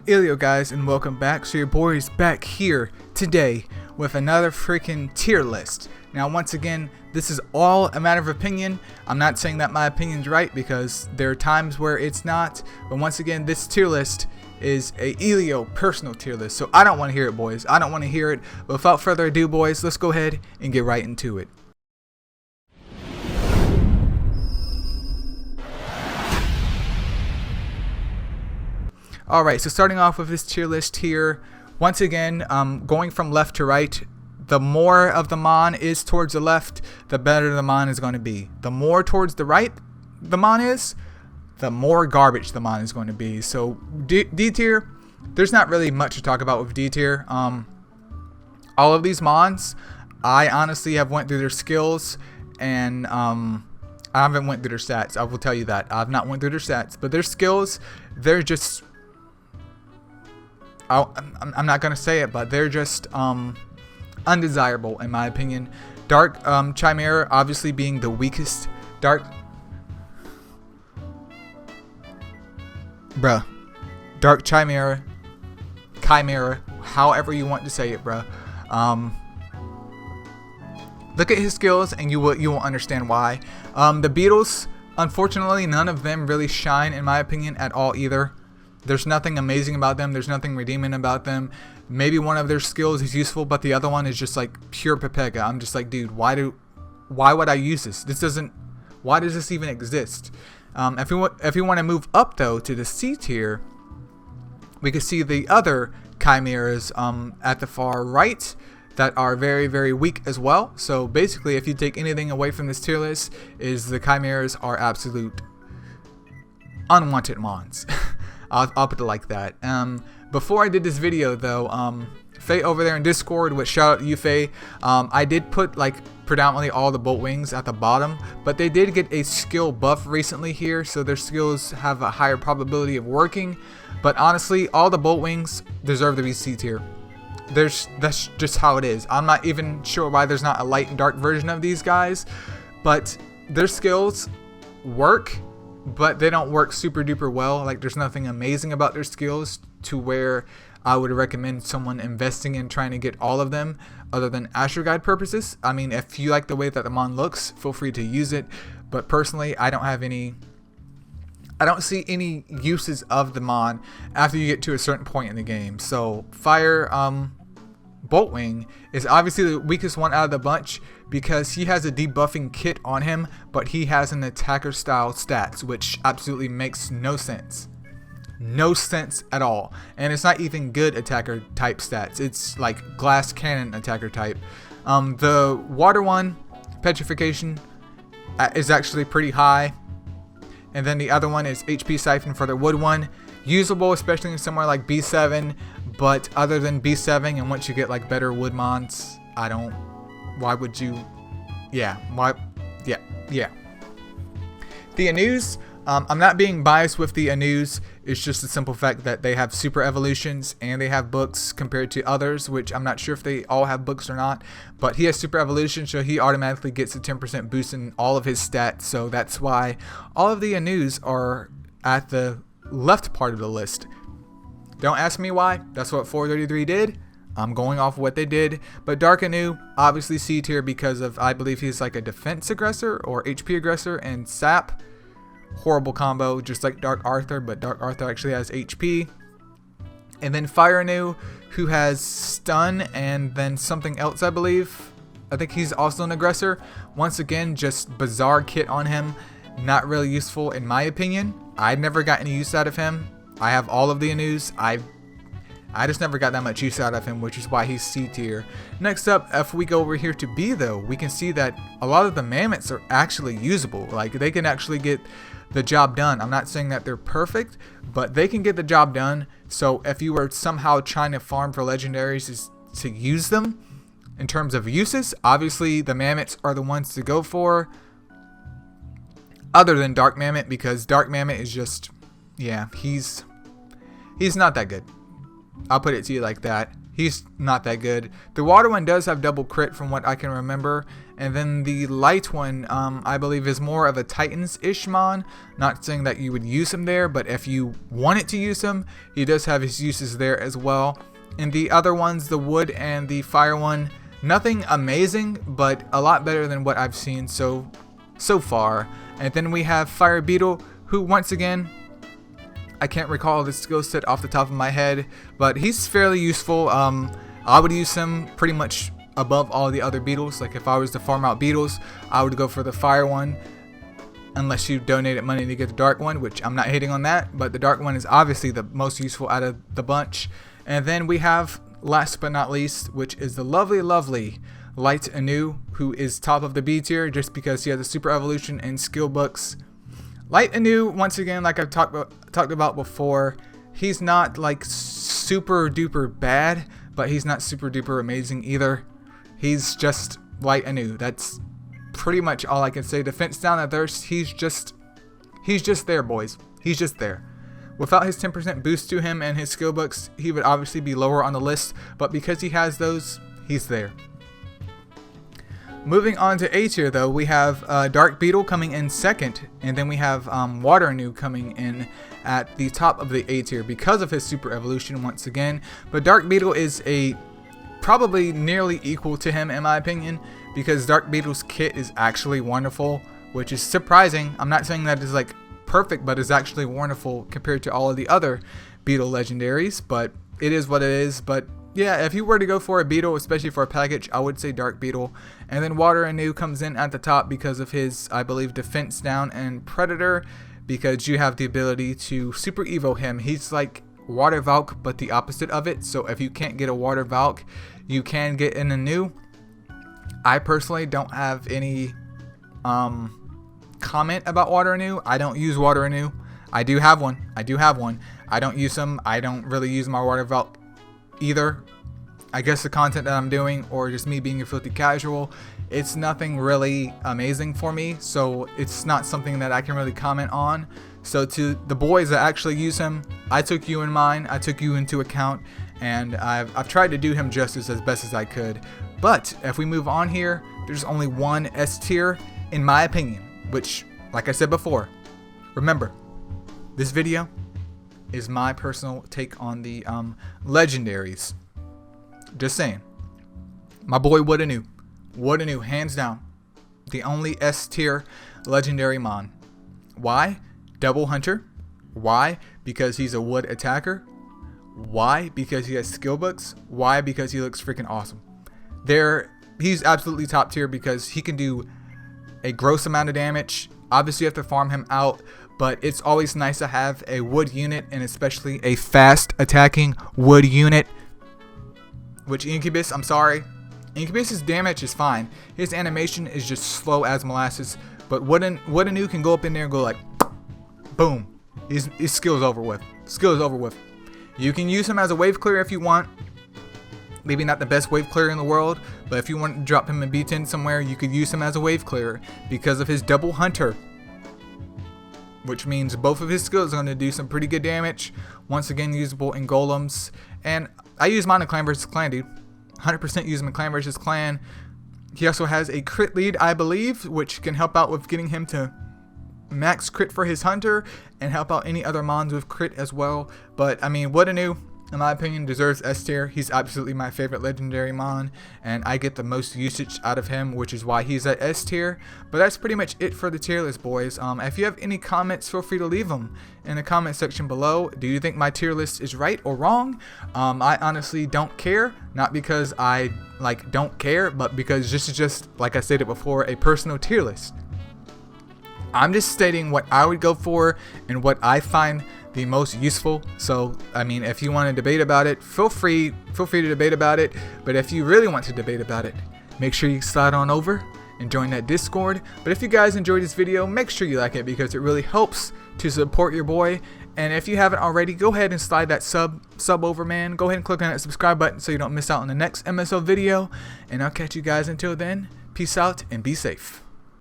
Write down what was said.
Ilio guys, and welcome back. So your boy is back here today with another freaking tier list. Now once again, this is all a matter of opinion. I'm not saying that my opinion's right because there are times where it's not, but once again, this tier list is a Ilio personal tier list, so I don't want to hear it, boys. I don't want to hear it. But without further ado, boys, let's go ahead and get right into it. Alright, so starting off with this tier list here, once again, going from left to right, the more of the mon is towards the left, the better the mon is going to be. The more towards the right the mon is, the more garbage the mon is going to be. So D tier, there's not really much to talk about with D tier. All of these mons, I honestly have went through their skills, and I haven't went through their stats. I will tell you that. I've not went through their stats, but their skills, they're just... I'm not gonna say it, but they're just undesirable in my opinion. Dark Chimera obviously being the weakest. Dark Chimera, however you want to say it, bruh. Look at his skills and you will understand why. The beetles, unfortunately, none of them really shine in my opinion at all either. There's nothing amazing about them. There's nothing redeeming about them. Maybe one of their skills is useful, but the other one is just like pure Pepega. I'm just like, dude, why would I use this? Why does this even exist? If you want to move up though to the C tier, we can see the other chimeras at the far right that are very, very weak as well. So basically, if you take anything away from this tier list, is the chimeras are absolute unwanted mons. I'll put it like that. Before I did this video though, Faye over there in Discord, which shout out to you, Faye, I did put like predominantly all the bolt wings at the bottom, but they did get a skill buff recently here, so their skills have a higher probability of working. But honestly, all the bolt wings deserve to be C tier. That's just how it is. I'm not even sure why there's not a light and dark version of these guys, but their skills work, but they don't work super duper well. Like, there's nothing amazing about their skills to where I would recommend someone investing in trying to get all of them other than Astro Guide purposes. I mean, if you like the way that the mon looks, feel free to use it, but personally I don't see any uses of the mon after you get to a certain point in the game. So Fire Boltwing is obviously the weakest one out of the bunch because he has a debuffing kit on him, but he has an attacker style stats, which absolutely makes no sense. No sense at all. And it's not even good attacker type stats. It's like glass cannon attacker type. The water one, petrification, is actually pretty high. And then the other one is HP siphon for the wood one. Usable, especially in somewhere like B7, but other than B7 and once you get like better wood mons, why would you? Yeah. The Anus, I'm not being biased with the Anus. It's just the simple fact that they have super evolutions and they have books compared to others, which I'm not sure if they all have books or not, but he has super evolution, so he automatically gets a 10% boost in all of his stats. So that's why all of the Anus are at the left part of the list. Don't ask me why. That's what 433 did. I'm going off what they did. But Dark Anu, obviously C tier because of, I believe he's like a defense aggressor or HP aggressor and sap. Horrible combo, just like Dark Arthur, but Dark Arthur actually has HP. And then Fire Anu, who has stun and then something else, I believe. I think he's also an aggressor. Once again, just bizarre kit on him. Not really useful in my opinion. I've never got any use out of him. I have all of the Anus. I just never got that much use out of him, which is why he's C tier. Next up, if we go over here to B though, we can see that a lot of the mammoths are actually usable. Like, they can actually get the job done. I'm not saying that they're perfect, but they can get the job done. So if you were somehow trying to farm for legendaries is to use them in terms of uses, obviously the mammoths are the ones to go for, other than Dark Mammoth, because Dark Mammoth is just, yeah, he's not that good. I'll put it to you like that. He's not that good. The water one does have double crit from what I can remember. And then the light one, I believe, is more of a Titans-ish mon. Not saying that you would use him there, but if you wanted to use him, he does have his uses there as well. And the other ones, the wood and the fire one, nothing amazing, but a lot better than what I've seen so far. And then we have Fire Beetle, who once again, I can't recall the skill set off the top of my head, but he's fairly useful. I would use him pretty much above all the other beetles. Like if I was to farm out beetles, I would go for the fire one, unless you donated money to get the dark one, which I'm not hating on that, but the dark one is obviously the most useful out of the bunch. And then we have, last but not least, which is the lovely Light Anu, who is top of the B tier just because he has a super evolution and skill books. Light Anu, once again, like I've talked about before, he's not like super duper bad, but he's not super duper amazing either. He's just Light Anu. That's pretty much all I can say. Defense down at thirst, he's just there, boys. He's just there. Without his 10% boost to him and his skill books, he would obviously be lower on the list, but because he has those, he's there. Moving on to A tier though, we have Dark Beetle coming in second, and then we have Water Anu coming in at the top of the A tier because of his super evolution once again. But Dark Beetle is probably nearly equal to him in my opinion, because Dark Beetle's kit is actually wonderful, which is surprising. I'm not saying that it's like perfect, but it's actually wonderful compared to all of the other Beetle legendaries, but it is what it is. But yeah, if you were to go for a Beetle, especially for a package, I would say Dark Beetle. And then Water Anu comes in at the top because of his, I believe, defense down and Predator, because you have the ability to Super Evo him. He's like Water Valk, but the opposite of it. So if you can't get a Water Valk, you can get an Anu. I personally don't have any comment about Water Anu. I don't use Water Anu. I do have one. I don't use them. I don't really use my Water Valk either. I guess the content that I'm doing, or just me being a filthy casual, it's nothing really amazing for me, so it's not something that I can really comment on. So to the boys that actually use him, I took you in mind, I took you into account, and I've tried to do him justice as best as I could. But if we move on here, there's only one S tier in my opinion, which, like I said before, remember, this video is my personal take on the legendaries. Just saying. My boy Wood Anu, hands down, the only S tier legendary mon. Why? Double Hunter. Why? Because he's a wood attacker. Why? Because he has skill books. Why? Because he looks freaking awesome. He's absolutely top tier because he can do a gross amount of damage. Obviously you have to farm him out, but it's always nice to have a wood unit, and especially a fast attacking wood unit. Which Incubus, I'm sorry, Incubus's damage is fine. His animation is just slow as molasses, but Wood Anu can go up in there and go like, boom. His skill is over with. You can use him as a wave clear if you want. Maybe not the best wave clear in the world, but if you want to drop him in B10 somewhere, you could use him as a wave clear because of his Double Hunter, which means both of his skills are going to do some pretty good damage. Once again, usable in golems. And I use mine in clan versus clan, dude. 100% use him in clan versus clan. He also has a crit lead, I believe, which can help out with getting him to max crit for his hunter and help out any other mons with crit as well. But I mean, Wood Anu, in my opinion, deserves S tier. He's absolutely my favorite legendary mon, and I get the most usage out of him, which is why he's at S tier. But that's pretty much it for the tier list, boys. If you have any comments, feel free to leave them in the comment section below. Do you think my tier list is right or wrong? I honestly don't care, not because I don't care, but because this is just, like I stated before, a personal tier list. I'm just stating what I would go for and what I find the most useful. So I mean, if you want to debate about it, feel free to debate about it. But if you really want to debate about it, make sure you slide on over and join that Discord. But if you guys enjoyed this video, make sure you like it because it really helps to support your boy. And if you haven't already, go ahead and slide that sub over, man. Go ahead and click on that subscribe button so you don't miss out on the next MSO video. And I'll catch you guys until then. Peace out and be safe.